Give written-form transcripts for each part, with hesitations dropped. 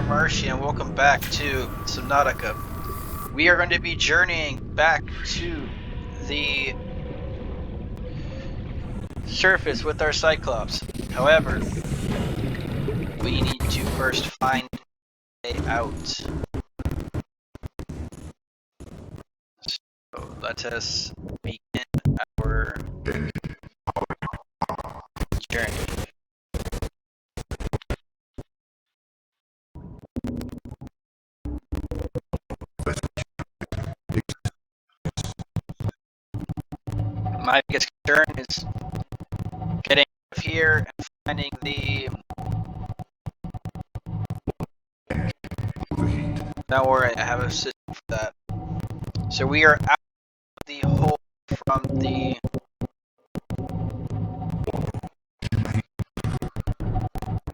Marshy, and welcome back to Subnautica. We are going to be journeying back to the surface with our Cyclops. However, we need to first find a way out. So let us begin our journey. My biggest concern is getting out of here and finding the... Don't worry, I have a system for that. So we are out of the hole from the...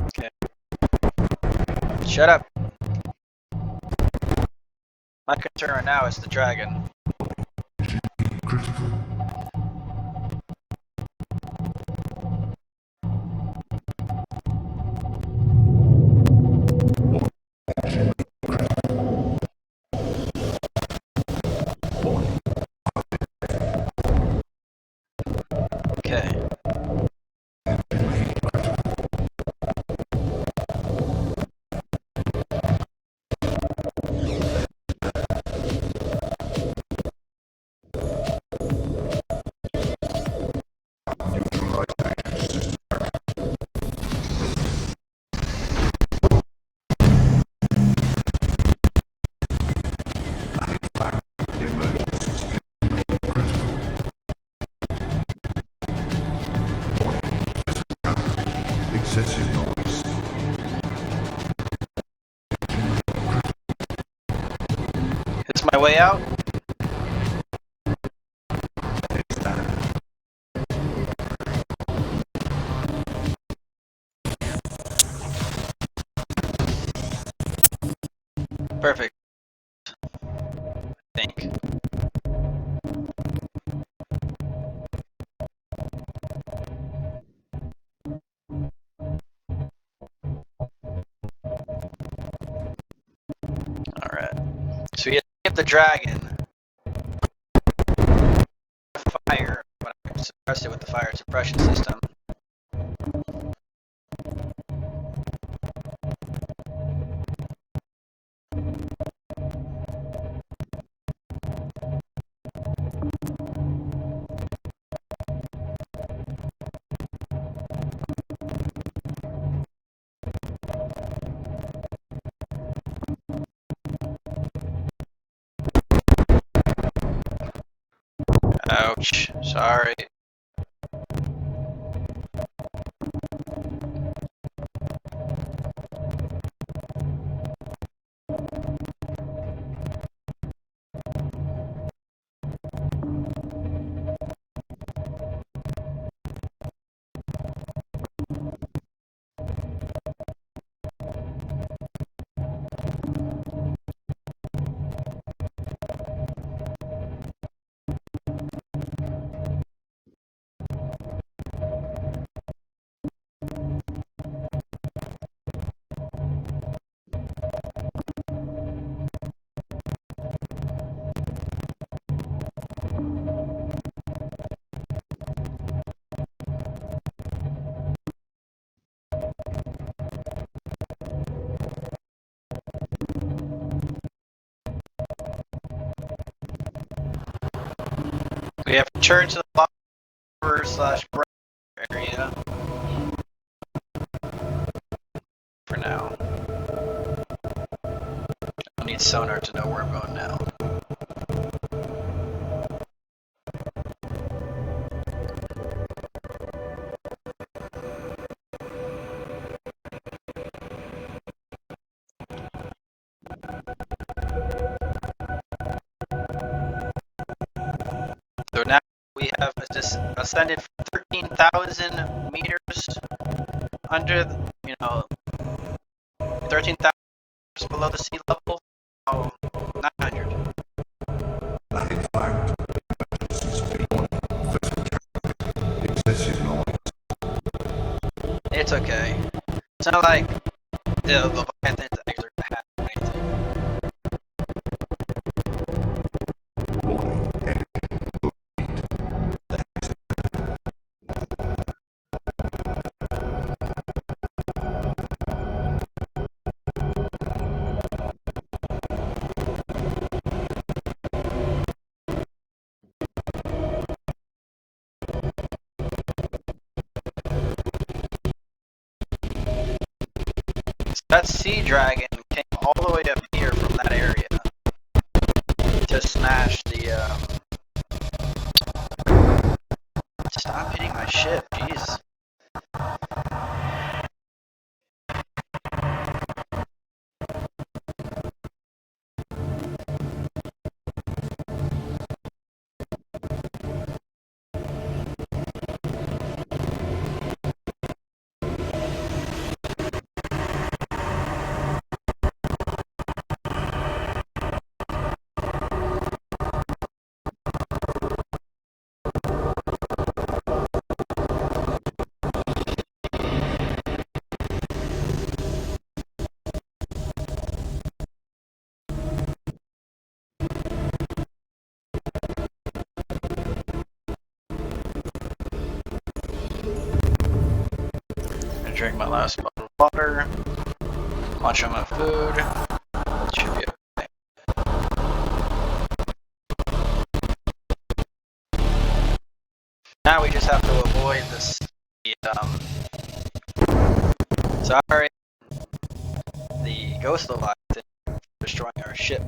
Okay. Shut up. My concern right now is the dragon. Okay. Excessive noise. Is my way out? Perfect. I think. Alright. So we escaped the dragon. Fire, but I suppressed it with the fire suppression system. Ouch. Sorry. We have returned to the lava slash ground area. For now. I need sonar to know where I'm going now. So now we have just ascended 13,000 meters under, 13,000 meters below the sea level. Oh, 900. Excessive noise. It's okay. It's not like the Leviathans actually That sea dragon came all the way up here from that area to smash the. Stop hitting my ship, jeez. I drink my last bottle of water, munch on my food. That should be okay. Now we just have to avoid this. Sorry, the ghost leviathan destroying our ship.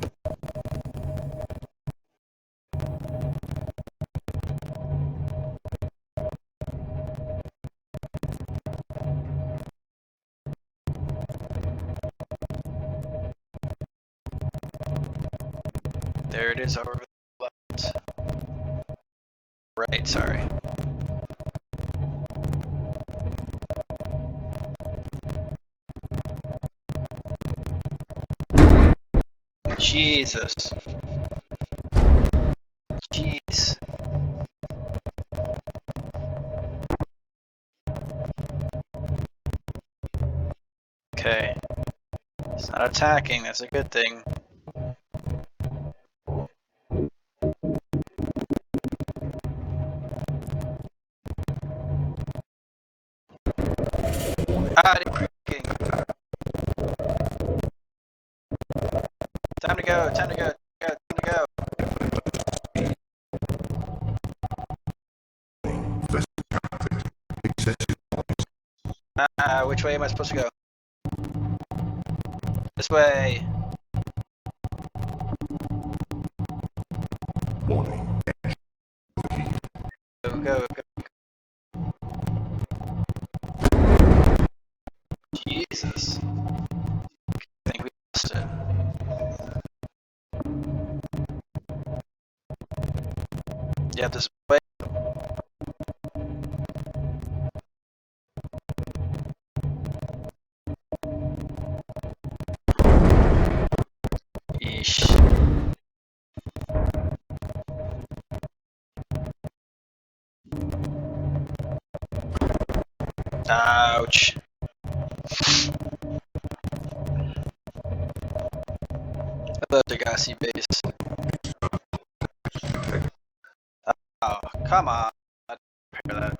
There it is over the left. Right, sorry. Jesus. Jeez. Okay. It's not attacking, that's a good thing. Ah, time to go, time to go, time to go. Which way am I supposed to go? This way. Warning. Go, go, go. Jesus. I think we lost it. Yeah, this way. Yeesh. Ouch. Hello, Degassi base. Oh, come on. I didn't prepare that.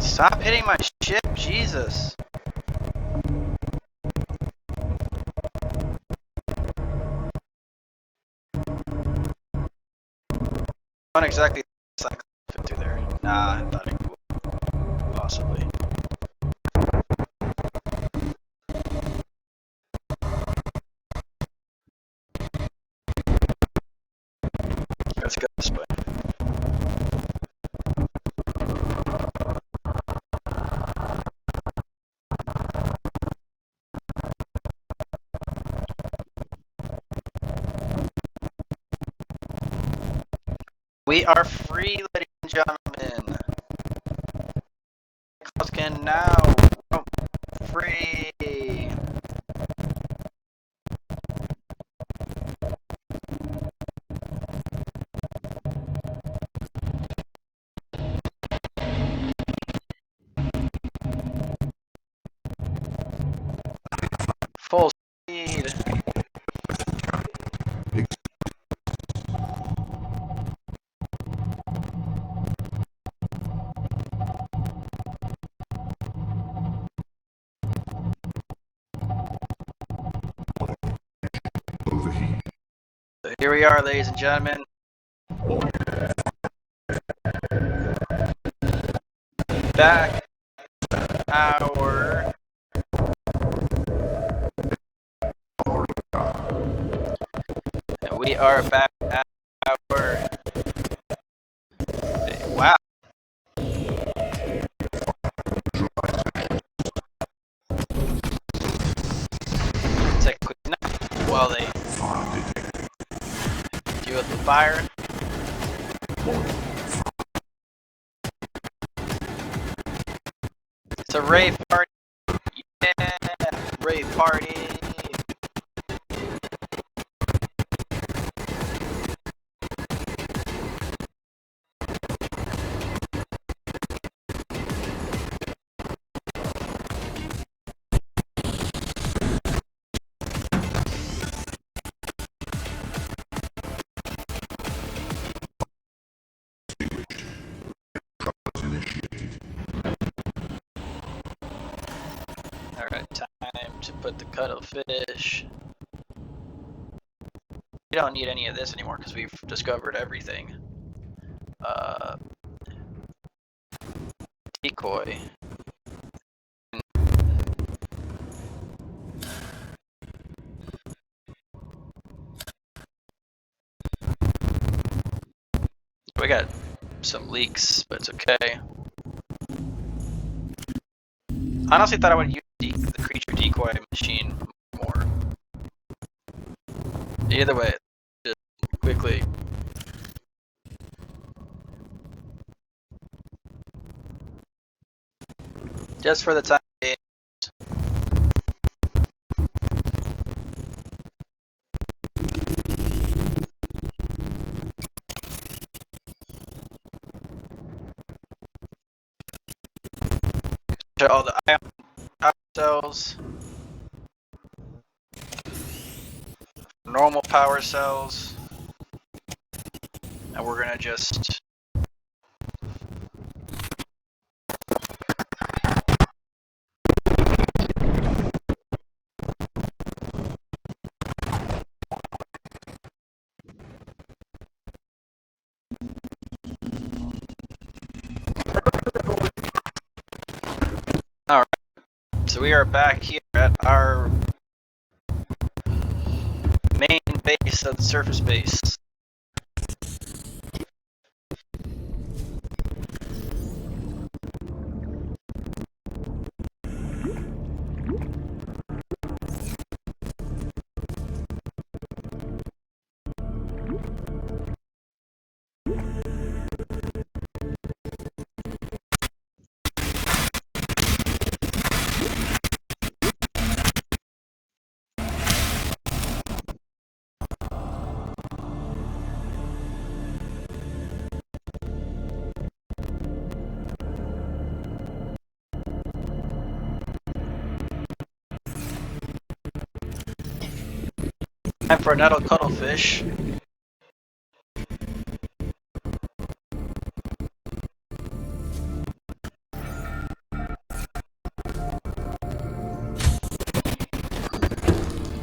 Stop hitting my ship, Jesus. Not exactly fit through there. Nah, I thought it would. Possibly. Let's go this way. We are free, ladies and gentlemen. Clouds can now roam free. Full speed. Here we are, ladies and gentlemen. Back our and we are back at our wow. Take a quick nap while they deal with the fire. It's a rave party. Yeah, rave party. Alright, time to put the cuttlefish. We don't need any of this anymore because we've discovered everything. Decoy. We got some leaks, but it's okay. Honestly, thought I would use the creature decoy machine more. Either way, just quickly. Just for the time being. All the ion power cells, normal power cells, and we're gonna just alright. So we are back here at our main base of the surface base. Time for another cuttlefish.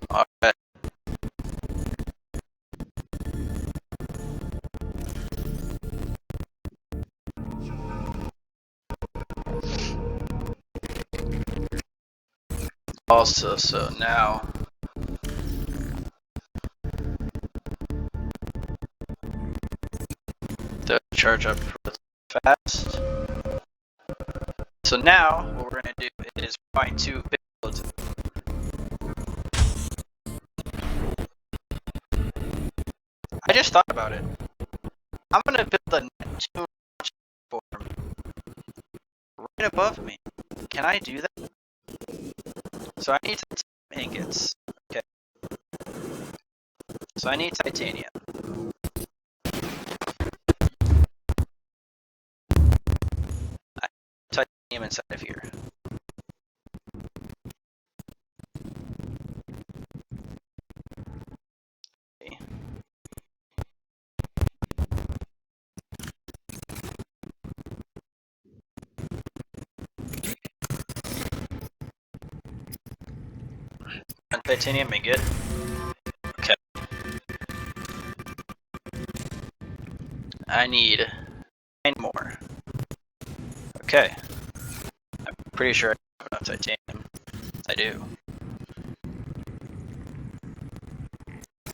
Alright. Also, so now to charge up fast. So now what we're gonna do is we're going to build I just thought about it. I'm gonna build a Neptune Launch platform right above me. Can I do that? So I need titanium ingots. Okay. So I need titanium. I have titanium inside of here. Okay. And titanium ingot. Okay. need 9 more. Okay. I'm pretty sure I have enough titanium. I do.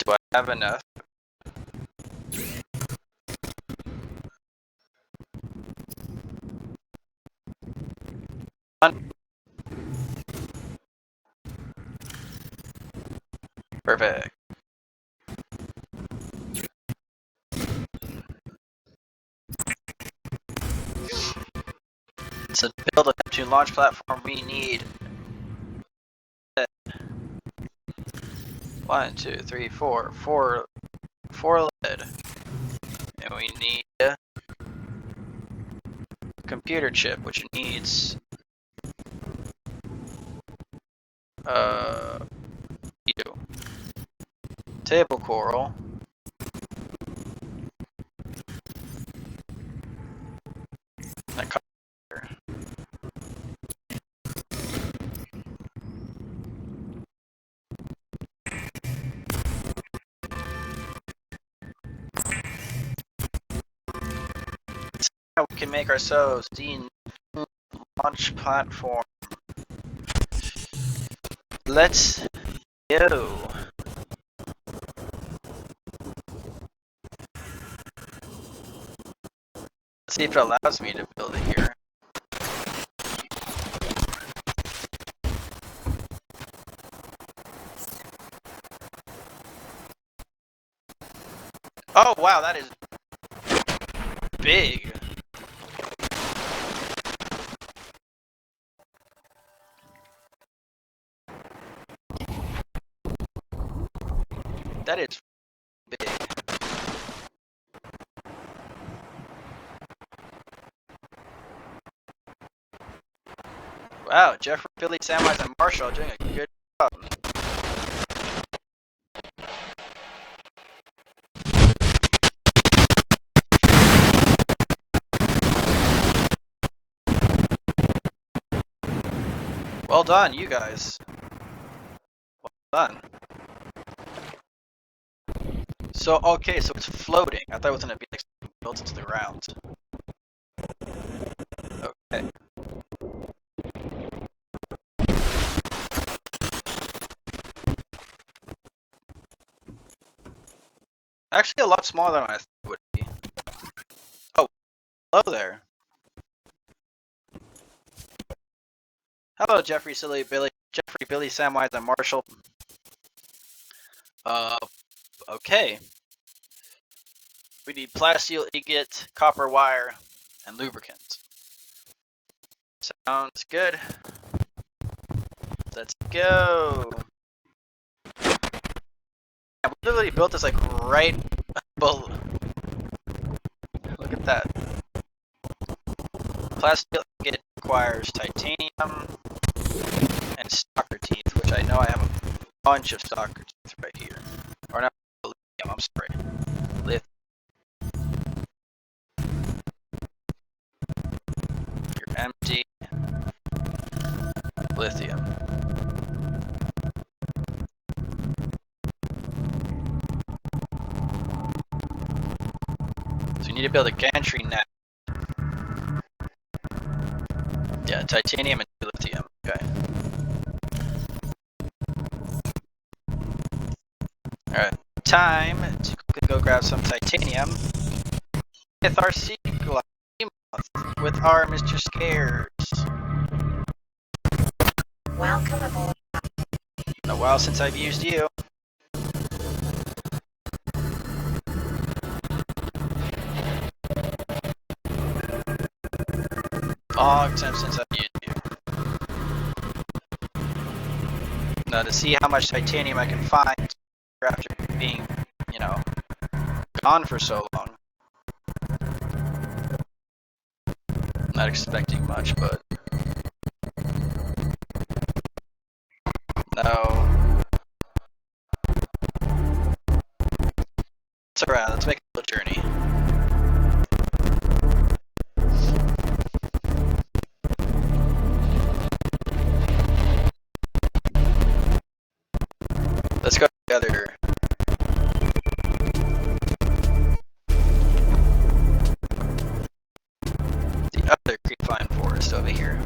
Do I have enough? Perfect. So to build a Neptune launch platform, we need 1, 2, 3, 4, 4 lead, and we need a computer chip, which needs you. Table coral. And copper. Now we can make ourselves the launch platform. Let's go. Let's see if it allows me to build it here. Oh wow, that is big. That is big. Wow, Jeffrey, Billy, Samwise, and Marshall are doing a good job. Well done, you guys. Well done. So, okay, so it's floating. I thought it was going to be like built into the ground. Okay. Actually, a lot smaller than I thought it would be. Oh, hello there. Hello, Jeffrey, Billy, Samwise, and Marshall. Okay. We need plasteel ingot, copper wire, and lubricant. Sounds good. Let's go. Yeah, we literally built this like right below. Look at that. Plasteel ingot requires titanium and stalker teeth, which I know I have a bunch of stalker teeth right here. Or not lithium, I'm sorry. Lithium. You're empty. Lithium. So you need to build a gantry net. Yeah, titanium and lithium. Okay. Alright. Time to quickly go grab some titanium with our sequel with our Mr. Scares. Welcome aboard. Been a while since I've used you. Long time since I've used you. Now to see how much titanium I can find after being, you know, gone for so long. Not expecting much, but no. It's alright, let's make a little journey. Let's go together. chest over here.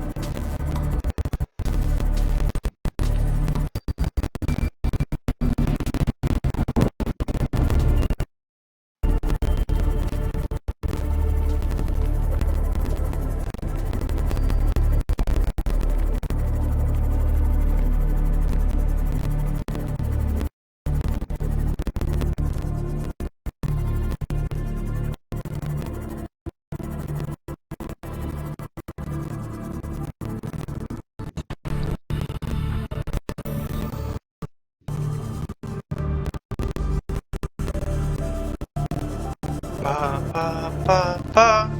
Ba, ba, ba, ba.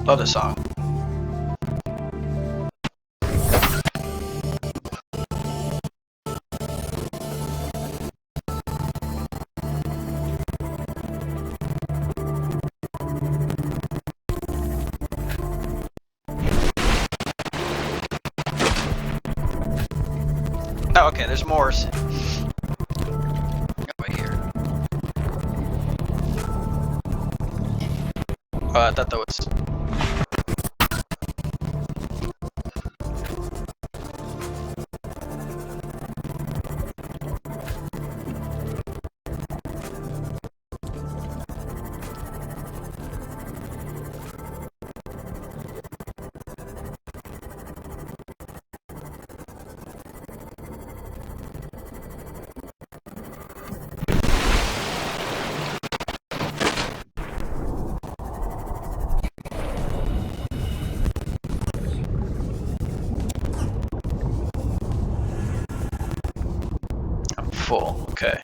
Love this song. Oh, okay, there's more. Over here. Oh, I thought that was... I'm full, okay.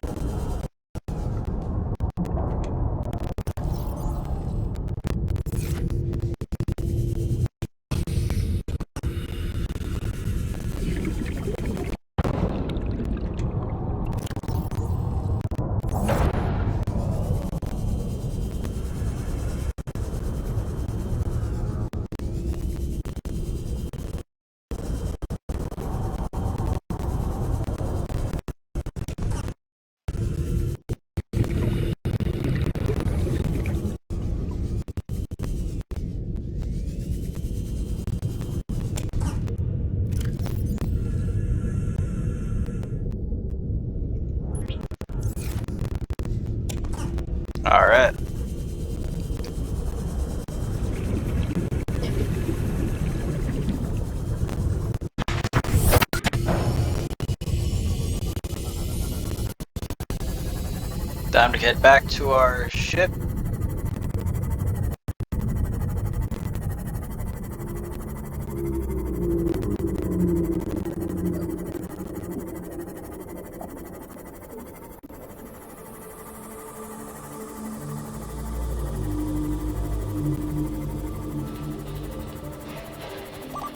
Alright. Time to get back to our ship.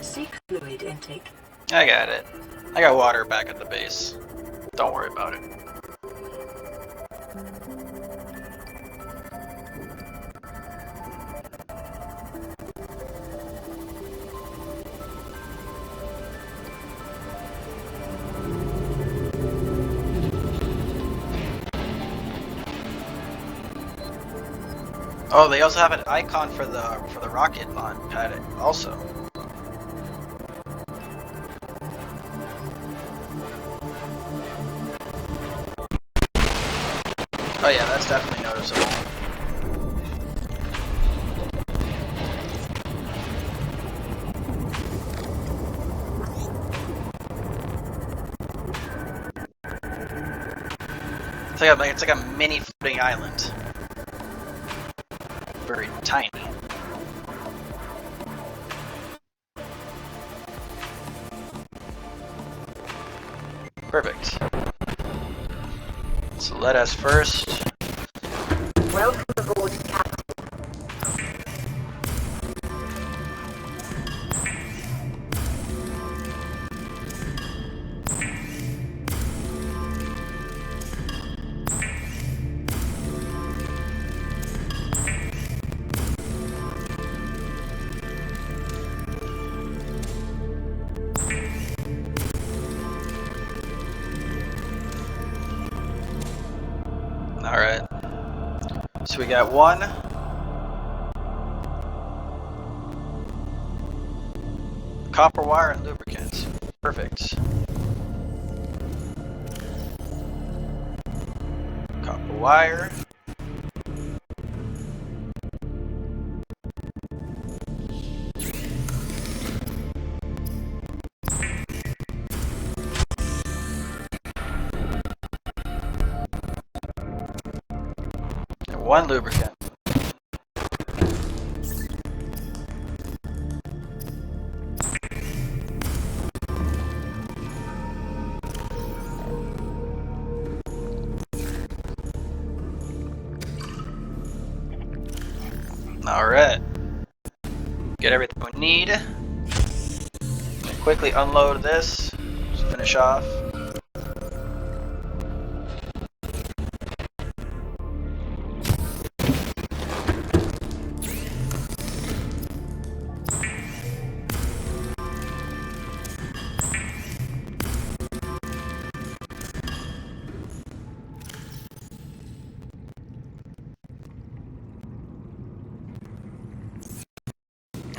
Seek fluid intake. I got it. I got water back at the base. Don't worry about it. Oh, they also have an icon for the rocket launch at it also. Oh yeah, that's definitely noticeable. It's like a mini floating island. Very tiny. Perfect. So let us first. Welcome aboard, Captain. Alright. So we got one. Copper wire and lubricants. Perfect. Copper wire. And one lubricant. Alright. Get everything we need. And quickly unload this. Just finish off.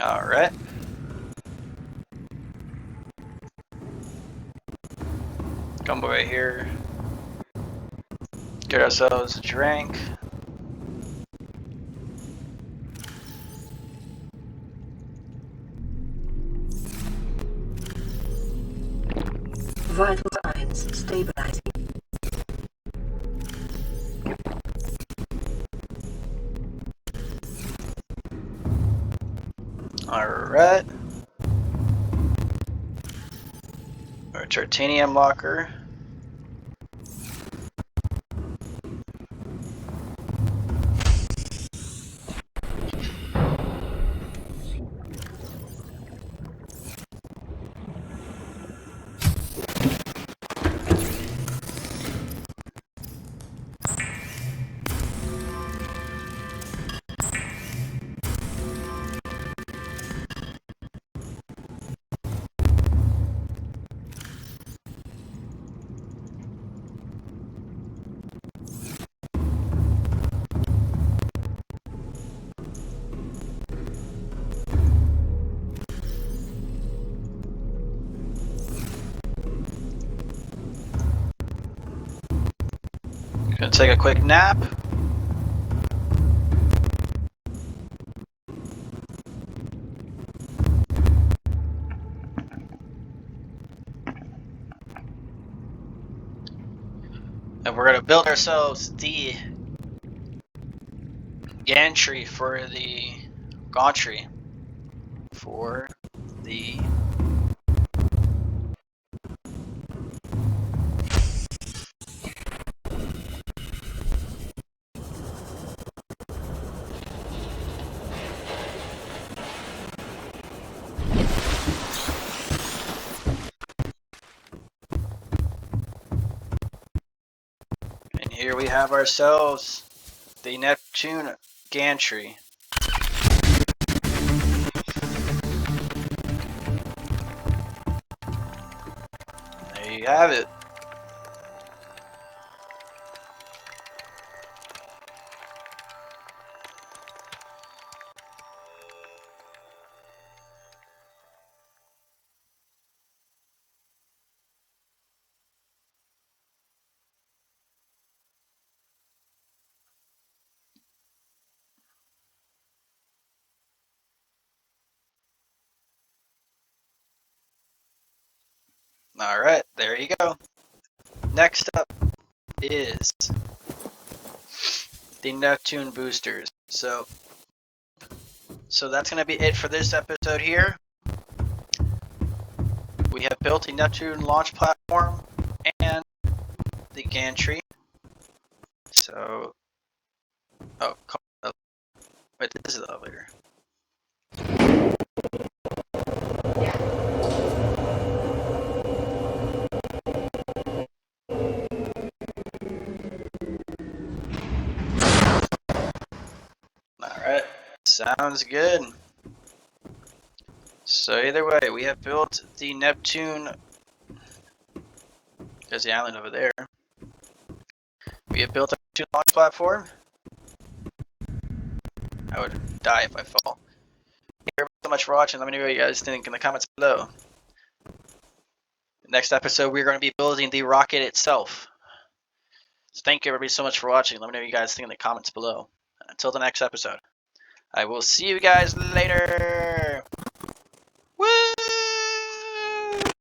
Alright. Come over here. Get ourselves a drink. Vital signs stabilizing. Alright. Our titanium locker. Gonna take a quick nap. And we're gonna build ourselves the gantry for the gantry for the and here we have ourselves the Neptune gantry. There you have it. Alright, there you go. Next up is the Neptune boosters. So that's going to be it for this episode here. We have built a Neptune launch platform and the gantry. So, oh, wait, this is the elevator. Alright, sounds good. So either way, we have built the Neptune. There's the island over there. We have built a Neptune launch platform. I would die if I fall. Thank you so much much for watching. Let me know what you guys think in the comments below. Next episode, we're going to be building the rocket itself. So thank you everybody so much for watching. Let me know what you guys think in the comments below. Until the next episode, I will see you guys later.